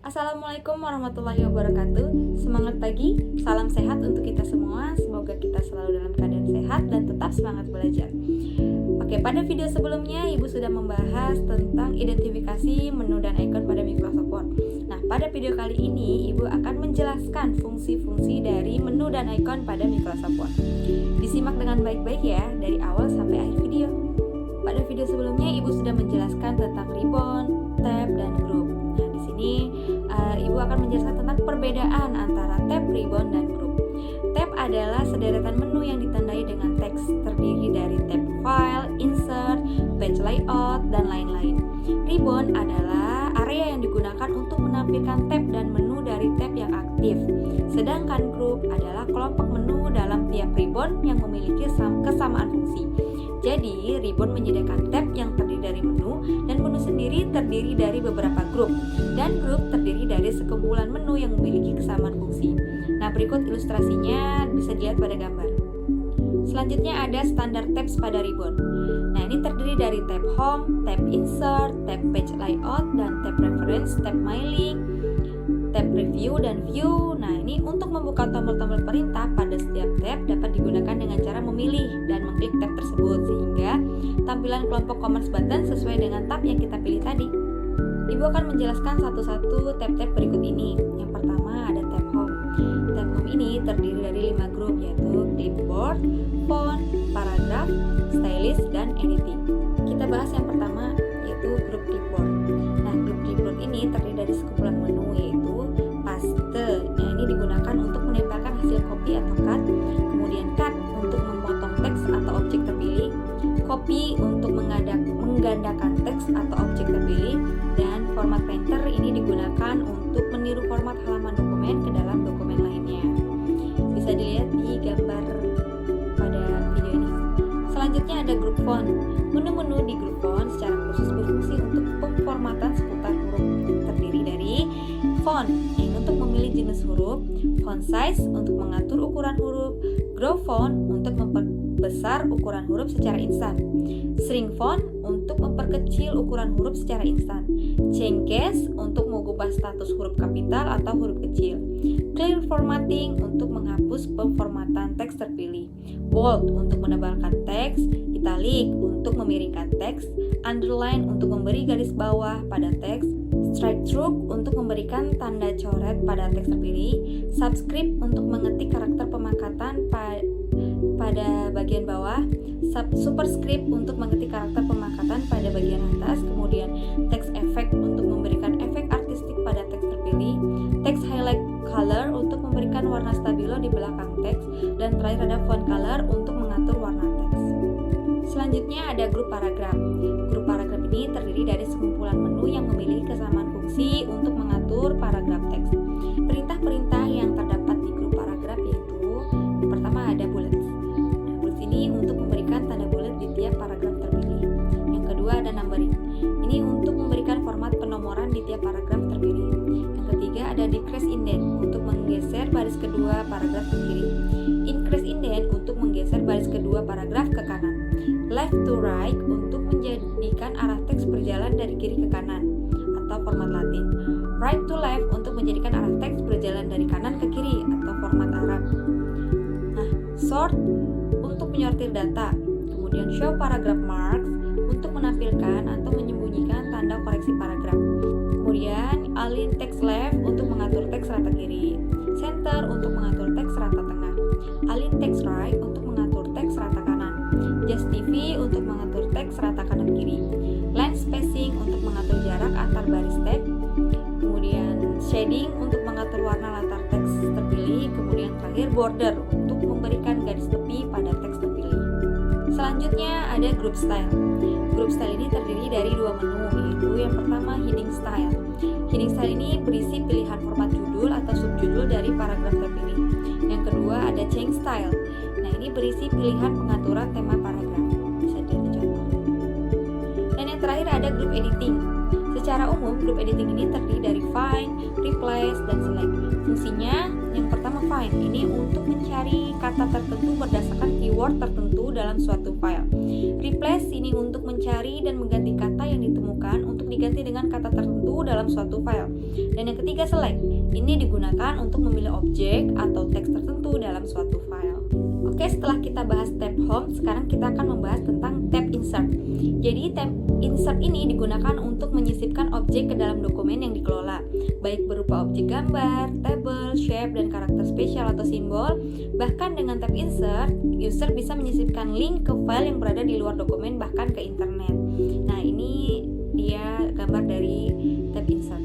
Assalamualaikum warahmatullahi wabarakatuh. Semangat pagi, salam sehat untuk kita semua. Semoga kita selalu dalam keadaan sehat dan tetap semangat belajar. Oke, pada video sebelumnya Ibu sudah membahas tentang identifikasi menu dan ikon pada Microsoft Word. Nah, pada video kali ini Ibu akan menjelaskan fungsi-fungsi dari menu dan ikon pada Microsoft Word. Disimak dengan baik-baik ya, dari awal sampai akhir video. Pada video sebelumnya Ibu sudah menjelaskan tentang ribbon, tab, dan group. Nah, di sini Ibu akan menjelaskan tentang perbedaan antara tab, ribbon, dan group. Tab adalah sederetan menu yang ditandai dengan teks, terdiri dari tab file, insert, page layout, dan lain-lain. Ribbon adalah area yang digunakan untuk menampilkan tab dan menu dari tab yang aktif. Sedangkan group adalah kelompok menu dalam tiap ribbon yang memiliki kesamaan fungsi. Jadi, ribbon menyediakan tab yang terdiri dari menu, dan menu sendiri terdiri dari beberapa grup, dan grup terdiri dari sekumpulan menu yang memiliki kesamaan fungsi. Nah, berikut ilustrasinya bisa dilihat pada gambar. Selanjutnya ada standar tabs pada ribbon. Nah, ini terdiri dari tab home, tab insert, tab page layout, dan tab reference, tab my link, tab preview, dan view. Nah, ini untuk membuka tombol-tombol perintah pada setiap tab dapat digunakan dengan cara memilih dan mengklik tab tersebut, sehingga tampilan kelompok commands button sesuai dengan tab yang kita pilih tadi. Ibu akan menjelaskan satu-satu tab-tab berikut ini. Yang pertama ada tab home. Tab home ini terdiri dari 5 grup, yaitu clipboard, font, paragraf, stylist, dan editing. Kita bahas yang pertama, yaitu grup clipboard. Nah, grup clipboard ini terdiri dari sekumpulan menu, yaitu paste. Nah, ini digunakan untuk menempelkan hasil copy atau cut. Kemudian cut untuk memotong teks atau objek terpilih. Copy untuk menggandakan teks atau objek terpilih. Dan format painter ini digunakan untuk meniru format halaman dokumen ke dalam dokumen lainnya. Bisa dilihat di gambar pada video ini. Selanjutnya ada grup font. Menu-menu di grup font secara khusus berfungsi untuk pemformatan seputar huruf. Terdiri dari font yang untuk memilih jenis huruf, font size untuk mengatur ukuran huruf, grow font untuk memperbesar ukuran huruf secara instan, shrink font untuk memperkecil ukuran huruf secara instan, change case untuk mengubah status huruf kapital atau huruf kecil, clear formatting untuk menghapus pemformatan teks terpilih, bold untuk menebalkan teks, italic untuk memiringkan teks, underline untuk memberi garis bawah pada teks, strike through untuk memberikan tanda coret pada teks terpilih, subscript untuk mengetik karakter pemangkatan pada bagian bawah, superscript untuk mengetik karakter pemangkatan pada bagian atas, kemudian text effect untuk memberikan efek artistik pada teks terpilih, text highlight color untuk memberikan warna stabilo di belakang teks, dan terakhir ada font color untuk mengatur warna teks. Selanjutnya ada grup paragraf. Grup paragraf ini terdiri dari sekumpulan menu yang memiliki kesamaan fungsi untuk mengatur paragraf teks. Perintah-perintah yang terdapat di grup paragraf yaitu yang pertama ada bullets. Nah, bullets ini untuk memberikan tanda bullet di tiap paragraf terpilih. Yang kedua ada numbering. Ini untuk memberikan format penomoran di tiap paragraf terpilih. Yang ketiga ada decrease indent untuk menggeser baris kedua paragraf ke kiri. Increase indent untuk menggeser baris kedua paragraf ke kanan. Left to right untuk menjadikan arah teks berjalan dari kiri ke kanan atau format Latin. Right to left untuk menjadikan arah teks berjalan dari kanan ke kiri atau format Arab. Nah, sort untuk menyortir data. Kemudian show paragraph marks untuk menampilkan atau menyembunyikan tanda koreksi paragraf. Kemudian align text left untuk mengatur teks rata kiri. Center untuk mengatur teks rata tengah. Align text right untuk mengatur teks rata kanan. Justify untuk mengatur teks rata kanan kiri. Line spacing untuk mengatur jarak antar baris teks. Kemudian shading untuk mengatur warna latar teks terpilih. Kemudian terakhir border untuk memberikan garis tepi pada teks terpilih. Selanjutnya ada group style. Group style ini terdiri dari 2 menu, yaitu yang pertama heading style. Heading style ini berisi pilihan format judul atau subjudul dari paragraf terpilih. Yang kedua ada change style. Nah, ini berisi pilihan pengaturan tema paragraf. Bisa dilihat contoh. Dan yang terakhir ada group editing. Secara umum, group editing ini terdiri dari find, replace, dan select. Fungsinya yang pertama find, ini untuk mencari kata tertentu berdasarkan keyword tertentu dalam suatu file. Replace ini untuk mencari dan mengganti kata yang ditemukan untuk diganti dengan kata tertentu dalam suatu file. Dan yang ketiga, select. Ini digunakan untuk memilih objek atau teks tertentu dalam suatu file. Oke, setelah kita bahas tab home, sekarang kita akan membahas tentang tab insert. Jadi tab insert ini digunakan untuk menyisipkan objek ke dalam dokumen yang dikelola, baik berupa objek gambar, table, shape, dan karakter spesial atau simbol. Bahkan dengan tab insert, user bisa menyisipkan link ke file yang berada di luar dokumen, bahkan ke internet. Nah, ini dia gambar dari tab insert.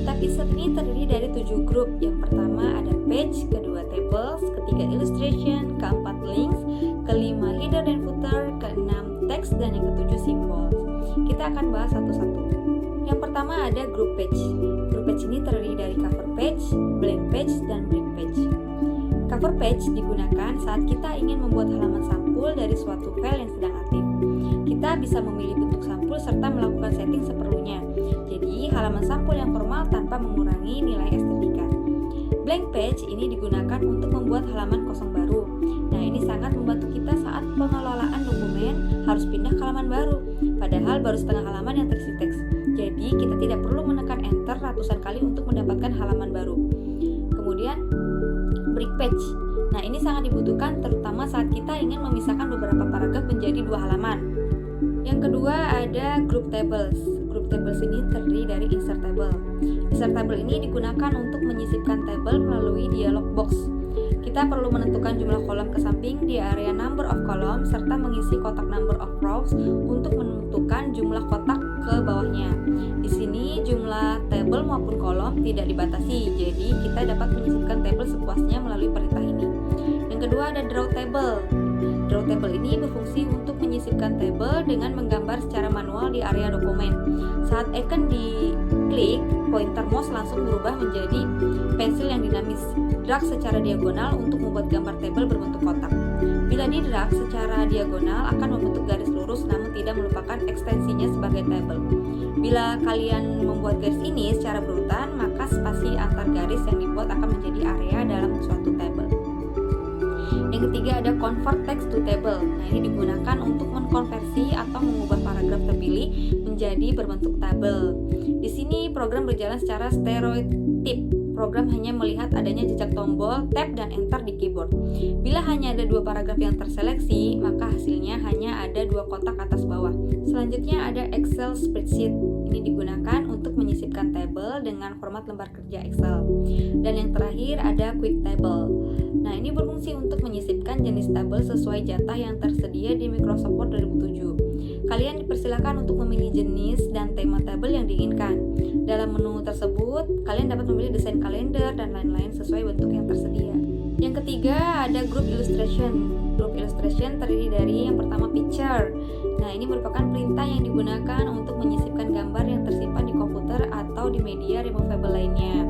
Tab insert ini terdiri dari 7 grup. Yang pertama ada page, kedua tables, ketiga illustration, keempat links, kelima header dan footer, keenam teks, dan yang ketujuh simbol. Kita akan bahas satu-satu. Yang pertama ada grup page. Grup page ini terdiri dari cover page, blank page, dan break page. Cover page digunakan saat kita ingin membuat halaman sampul dari suatu file yang sedang aktif. Kita bisa memilih bentuk sampul serta melakukan setting seperlunya. Jadi, halaman sampul yang formal tanpa mengurangi nilai estetika. Blank page ini digunakan untuk membuat halaman kosong baru. Nah, ini sangat membantu kita saat pengelolaan dokumen harus pindah ke halaman baru, padahal baru setengah halaman yang terisi teks. Jadi, kita tidak perlu menekan enter ratusan kali untuk mendapatkan halaman baru. Kemudian, break page. Nah, ini sangat dibutuhkan terutama saat kita ingin memisahkan beberapa paragraf menjadi 2 halaman. Yang kedua ada group tables. Group tables ini terdiri dari insert table. Insert table ini digunakan untuk menyisipkan tabel melalui dialog box. Kita perlu menentukan jumlah kolom ke samping di area number of column serta mengisi kotak number of rows untuk menentukan jumlah kotak ke bawahnya. Di sini jumlah tabel maupun kolom tidak dibatasi, jadi kita dapat menyisipkan tabel sepuasnya melalui perintah ini. Yang kedua ada draw table. Draw table ini berfungsi untuk menyisipkan tabel dengan menggambar secara manual di area dokumen. Saat icon diklik, pointer mouse langsung berubah menjadi pensil yang dinamis. Drag secara diagonal untuk membuat gambar tabel berbentuk kotak. Bila di-drag secara diagonal akan membentuk garis lurus namun tidak melupakan ekstensinya sebagai tabel. Bila kalian membuat garis ini secara berurutan, maka spasi antar garis yang dibuat akan menjadi area dalam suatu tabel. Yang ketiga ada convert text to table. Nah, ini digunakan untuk mengkonversi atau mengubah paragraf terpilih menjadi berbentuk tabel. Di sini program berjalan secara stereotip. Program hanya melihat adanya jejak tombol, tab, dan enter di keyboard. Bila hanya ada 2 paragraf yang terseleksi, maka hasilnya hanya ada 2 kotak atas bawah. Selanjutnya ada Excel spreadsheet. Ini digunakan untuk menyisipkan tabel dengan format lembar kerja Excel. Dan yang terakhir ada quick table. Nah, ini berfungsi untuk menyisipkan jenis tabel sesuai jatah yang tersedia di Microsoft Word 2007. Kalian dipersilakan untuk memilih jenis dan tema tabel yang diinginkan. Dalam menu tersebut, kalian dapat memilih desain kalender dan lain-lain sesuai bentuk yang tersedia. Yang ketiga ada group illustration. Group illustration terdiri dari yang pertama picture. Nah, ini merupakan perintah yang digunakan untuk menyisipkan gambar yang tersimpan di komputer atau di media removable lainnya.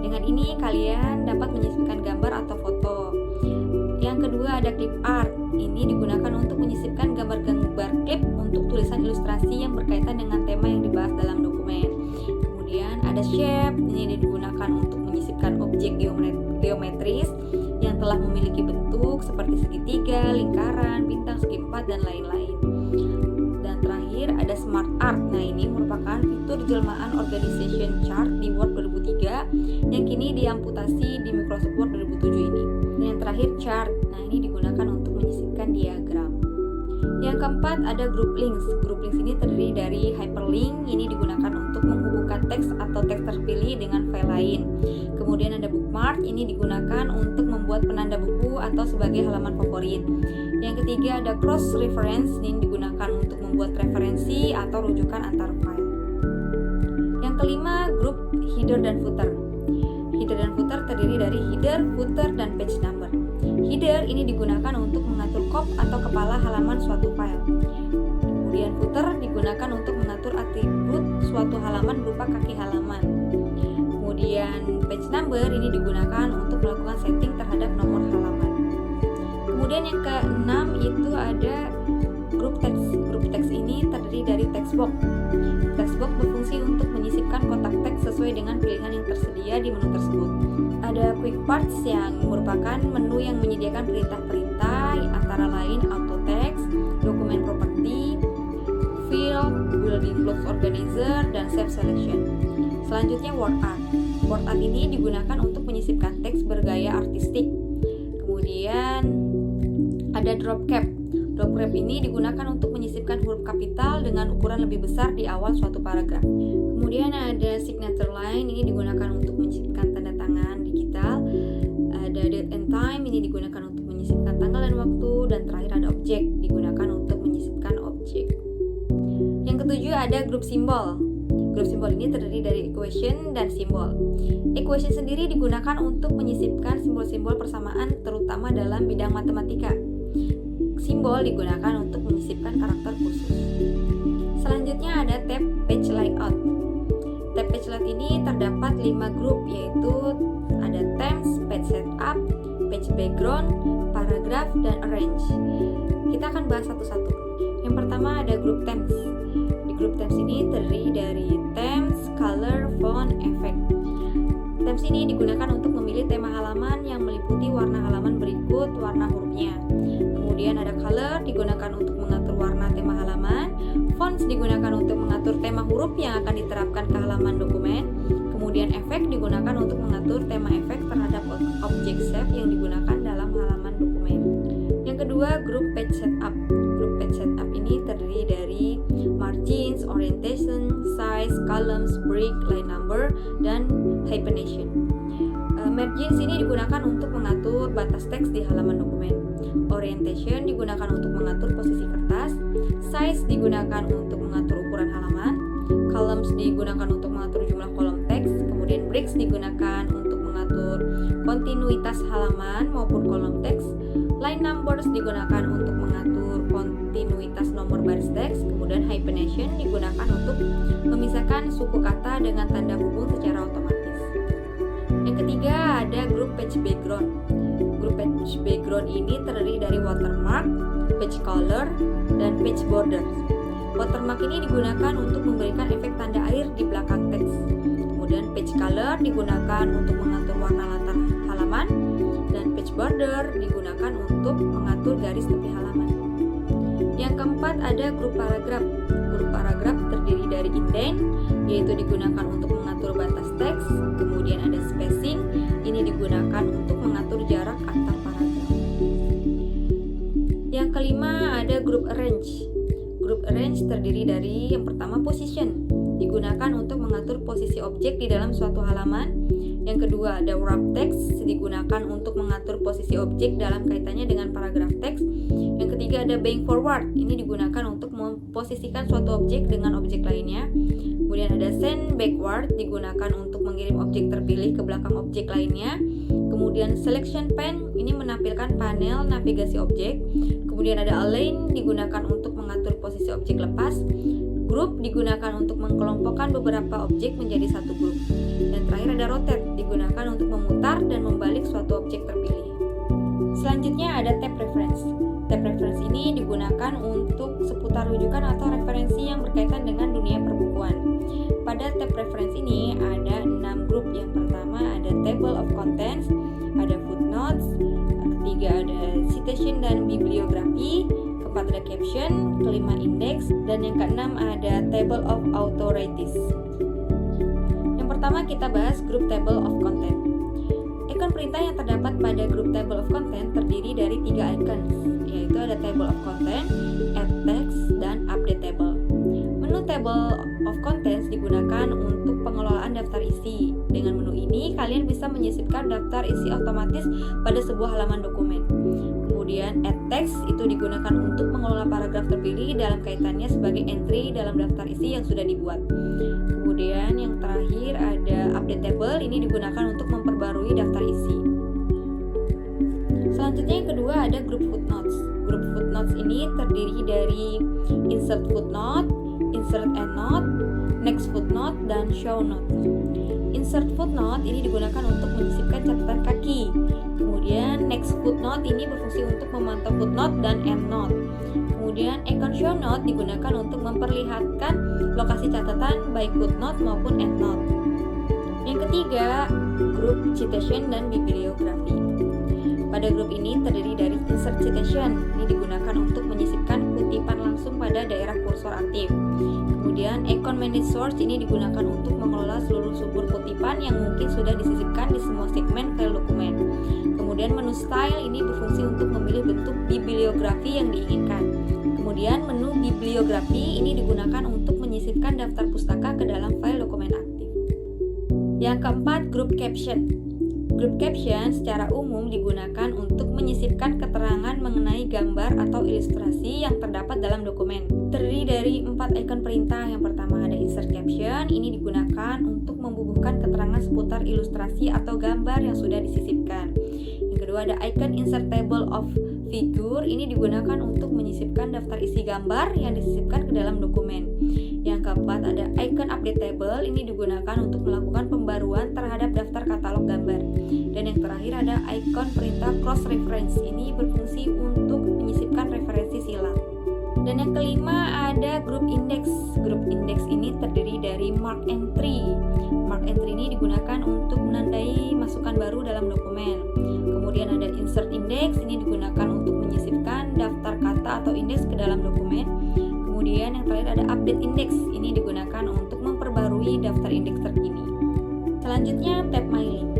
Dengan ini kalian dapat menyisipkan gambar atau foto. Yang kedua ada clip art. Ini digunakan untuk menyisipkan gambar-gambar klip untuk tulisan ilustrasi yang berkaitan dengan tema yang dibahas dalam dokumen. Kemudian ada shape. Ini digunakan untuk menyisipkan objek geometris yang telah memiliki bentuk seperti segitiga, lingkaran, bintang, segi 4, dan lain-lain. Dan terakhir ada smart art. Nah, ini merupakan fitur jelmaan organization chart di Word 2003 yang kini diamputasi di Microsoft Word 2007 ini. Dan yang terakhir chart. Nah, ini digunakan untuk menyisipkan diagram. Yang keempat ada group links. Group links ini terdiri dari hyperlink. Ini digunakan untuk menghubungkan teks atau teks terpilih dengan file lain. Kemudian ada bookmark. Ini digunakan untuk membuat penanda buku atau sebagai halaman favorit. Yang ketiga ada cross reference. Ini digunakan untuk membuat referensi atau rujukan antar file. Yang kelima grup header dan footer. Header dan footer terdiri dari header, footer, dan page number. Header ini digunakan untuk mengatur kop atau kepala halaman suatu file. Kemudian footer digunakan untuk mengatur atribut suatu halaman berupa kaki halaman. Kemudian page number ini digunakan untuk melakukan setting terhadap nomor halaman. Kemudian yang keenam itu ada grup teks. Grup teks ini terdiri dari text box. Text box berfungsi untuk menyisipkan kotak teks sesuai dengan pilihan yang tersedia di menu tersebut. Ada quick parts yang merupakan menu yang menyediakan perintah-perintah antara lain auto text, dokumen property, field, building blocks organizer, dan save selection. Selanjutnya word art. Word art ini digunakan untuk menyisipkan teks bergaya artistik. Kemudian ada drop cap. Drop cap ini digunakan untuk menyisipkan huruf kapital dengan ukuran lebih besar di awal suatu paragraf. Kemudian ada signature line, ini digunakan untuk menyisipkan tanda tangan digital. Ada date and time, ini digunakan untuk menyisipkan tanggal dan waktu. Dan terakhir ada object, digunakan untuk menyisipkan objek. Yang ketujuh ada grup simbol. Grup simbol ini terdiri dari equation dan simbol. Equation sendiri digunakan untuk menyisipkan simbol-simbol persamaan terutama dalam bidang matematika. Simbol digunakan untuk menyisipkan karakter khusus. Selanjutnya ada tab page layout. Tab page layout ini terdapat 5 grup, yaitu ada themes, page setup, page background, paragraph, dan arrange. Kita akan bahas satu-satu. Yang pertama ada grup themes. Di grup themes ini terdiri dari themes, color, font, effect. Themes ini digunakan untuk memilih tema halaman yang meliputi warna halaman berikut warna hurufnya. Kemudian ada color, digunakan untuk mengatur warna tema halaman. Fonts digunakan untuk mengatur tema huruf yang akan diterapkan ke halaman dokumen. Kemudian efek digunakan untuk mengatur tema efek terhadap objek shape yang digunakan dalam halaman dokumen. Yang kedua, grup page setup. Grup page setup ini terdiri dari margins, orientation, size, columns, break, line number, dan hyphenation. Margins ini digunakan untuk mengatur batas teks di halaman dokumen. Orientation digunakan untuk mengatur posisi kertas. Size digunakan untuk mengatur ukuran halaman. Columns digunakan untuk mengatur jumlah kolom teks. Kemudian breaks digunakan untuk mengatur kontinuitas halaman maupun kolom teks. Line numbers digunakan untuk mengatur kontinuitas nomor baris teks. Kemudian hyphenation digunakan untuk memisahkan suku kata dengan tanda hubung secara otomatis. Yang ketiga ada grup page background. Grup page background ini terdiri dari watermark, page color, dan page borders. Watermark ini digunakan untuk memberikan efek tanda air di belakang teks. Kemudian page color digunakan untuk mengatur warna latar halaman, dan page border digunakan untuk mengatur garis tepi halaman. Yang keempat ada grup paragraf. Grup paragraf terdiri dari indent, yaitu digunakan untuk mengatur batas teks. Kemudian ada spacing, ini digunakan untuk mengatur jarak antar paragraf. Yang kelima ada grup arrange. Grup arrange terdiri dari yang pertama position, digunakan untuk mengatur posisi objek di dalam suatu halaman. Yang kedua ada wrap text, digunakan untuk mengatur posisi objek dalam kaitannya dengan paragraf teks. Yang ketiga ada bring forward, ini digunakan untuk memposisikan suatu objek dengan objek lainnya. Kemudian ada send backward, digunakan untuk mengirim objek terpilih ke belakang objek lainnya. Kemudian selection pane, ini menampilkan panel navigasi objek. Kemudian ada align, digunakan untuk mengatur posisi objek lepas. Group digunakan untuk mengkelompokkan beberapa objek menjadi satu grup. Dan terakhir ada rotate, digunakan untuk memutar dan membalik suatu objek terpilih. Selanjutnya ada tab reference. Tab reference ini digunakan untuk seputar rujukan atau referensi yang berkaitan dengan dunia perbukuan. Pada tab reference ini ada 6 grup. Yang pertama ada table of contents, ada footnotes, ketiga ada citation dan bibliografi, keempat ada caption, kelima index, dan yang keenam ada table of authorities. Yang pertama kita bahas grup table of content. Icon perintah yang terdapat pada grup table of content terdiri dari 3 icon, yaitu ada table of content, add text, dan update table. Menu table of contents digunakan untuk pengelolaan daftar isi. Dengan menu ini, kalian bisa menyisipkan daftar isi otomatis pada sebuah halaman dokumen. Kemudian add text itu digunakan untuk mengelola paragraf terpilih dalam kaitannya sebagai entry dalam daftar isi yang sudah dibuat. Kemudian yang terakhir ada update table, ini digunakan untuk memperbarui daftar isi. Selanjutnya yang kedua ada grup footnotes. Grup footnotes ini terdiri dari insert footnote, insert endnote, next footnote, dan show note. Insert footnote ini digunakan untuk menyisipkan catatan kaki. Kemudian next footnote ini berfungsi untuk memantau footnote dan endnote. Kemudian icon show note digunakan untuk memperlihatkan lokasi catatan baik footnote maupun endnote. Yang ketiga, grup citation dan bibliografi. Pada grup ini terdiri dari insert citation, ini digunakan untuk menyisipkan kutipan langsung pada daerah kursor aktif. Kemudian Icon Manage Source ini digunakan untuk mengelola seluruh sumber kutipan yang mungkin sudah disisipkan di semua segmen file dokumen. Kemudian menu Style ini berfungsi untuk memilih bentuk bibliografi yang diinginkan. Kemudian menu bibliografi ini digunakan untuk menyisipkan daftar pustaka ke dalam file dokumen aktif. Yang keempat, Group Caption. Group Caption secara umum digunakan untuk menyisipkan keterangan mengenai gambar atau ilustrasi yang terdapat dalam dokumen. Terdiri dari 4 icon perintah. Yang pertama ada Insert Caption, ini digunakan untuk membubuhkan keterangan seputar ilustrasi atau gambar yang sudah disisipkan. Yang kedua ada icon Insert Table of Figure, ini digunakan untuk menyisipkan daftar isi gambar yang disisipkan ke dalam dokumen. Yang keempat ada icon Update Table, ini digunakan untuk melakukan pembaruan terhadap daftar katalog gambar. Dan yang terakhir ada icon perintah Cross Reference, ini berfungsi untuk menyisipkan referensi silang. Dan yang kelima ada Group Index. Group Index ini terdiri dari Mark Entry. Mark Entry ini digunakan untuk menandai masukan baru dalam dokumen. Kemudian ada Insert Index, ini digunakan untuk menyisipkan daftar kata atau indeks ke dalam dokumen. Kemudian yang terakhir ada Update Index, ini digunakan untuk memperbarui daftar indeks terkini. Selanjutnya Tab Mailing.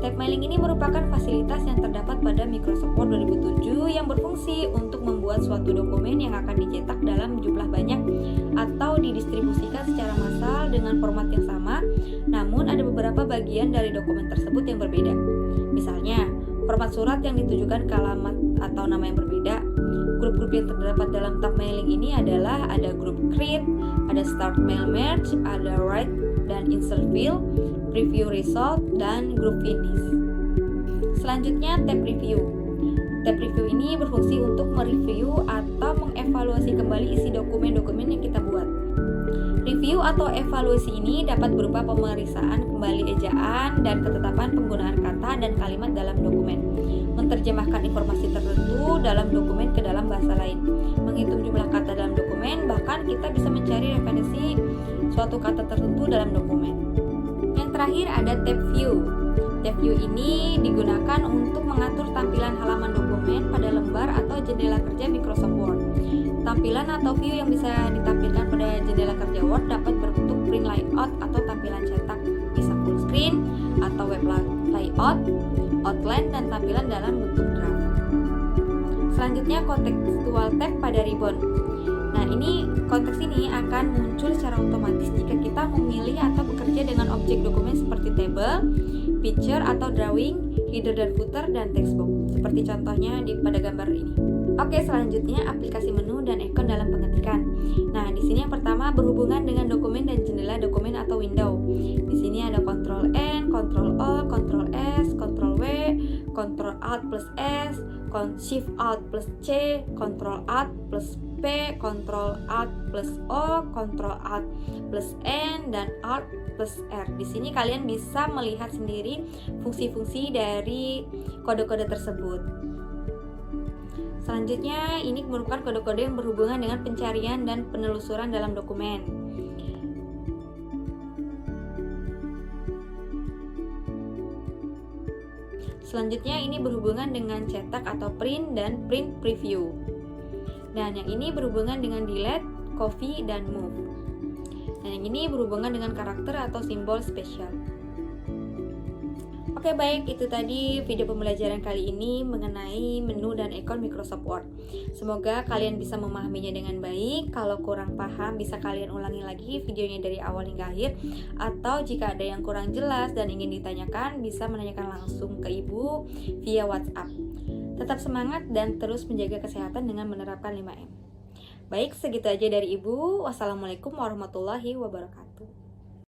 Tab Mailing ini merupakan fasilitas yang terdapat pada Microsoft Word 2007 yang berfungsi untuk membuat suatu dokumen yang akan dicetak dalam jumlah banyak atau didistribusikan secara massal dengan format yang sama, namun ada beberapa bagian dari dokumen tersebut yang berbeda. Misalnya, format surat yang ditujukan ke alamat atau nama yang berbeda. Grup-grup yang terdapat dalam tab mailing ini adalah ada grup create, ada start mail merge, ada write dan insert field, preview result, dan group finish. Selanjutnya tab review. Tab review ini berfungsi untuk mereview atau mengevaluasi kembali isi dokumen-dokumen yang kita buat. Review atau evaluasi ini dapat berupa pemeriksaan kembali ejaan dan ketetapan penggunaan kata dan kalimat dalam dokumen, menerjemahkan informasi tertentu dalam dokumen ke dalam bahasa lain, menghitung jumlah kata dalam dokumen, bahkan kita bisa mencari referensi suatu kata tertentu dalam dokumen. Yang terakhir ada tab view. Tab view ini digunakan untuk mengatur tampilan halaman dokumen pada lembar atau jendela kerja Microsoft Word. Tampilan atau view yang bisa ditampilkan pada jendela kerja Word dapat berbentuk print layout atau tampilan cetak, bisa full screen atau web layout, outline, dan tampilan dalam bentuk draft. Selanjutnya contextual tab pada ribbon. Nah, konteks ini akan muncul secara otomatis jika kita memilih atau bekerja dengan objek dokumen seperti table, picture atau drawing, header dan footer, dan text box. Seperti contohnya pada gambar ini. Oke, selanjutnya aplikasi menu dan ikon dalam pengetikan. Nah, di sini yang pertama berhubungan dengan dokumen dan jendela dokumen atau window. Di sini ada Ctrl N, Ctrl O, Ctrl S, Ctrl W, Ctrl Alt plus S, Shift Alt plus C, Ctrl Alt plus P, Ctrl Alt plus O, Ctrl Alt plus N, dan Alt plus R. Di sini kalian bisa melihat sendiri fungsi-fungsi dari kode-kode tersebut. Selanjutnya, ini merupakan kode-kode yang berhubungan dengan pencarian dan penelusuran dalam dokumen. Selanjutnya, ini berhubungan dengan cetak atau print dan print preview. Dan yang ini berhubungan dengan delete, copy, dan move. Dan yang ini berhubungan dengan karakter atau simbol spesial. Oke, baik, itu tadi video pembelajaran kali ini mengenai menu dan ikon Microsoft Word. Semoga kalian bisa memahaminya dengan baik. Kalau kurang paham, bisa kalian ulangi lagi videonya dari awal hingga akhir. Atau jika ada yang kurang jelas dan ingin ditanyakan, bisa menanyakan langsung ke Ibu via WhatsApp. Tetap semangat dan terus menjaga kesehatan dengan menerapkan 5M. Baik, segitu aja dari Ibu. Wassalamualaikum warahmatullahi wabarakatuh.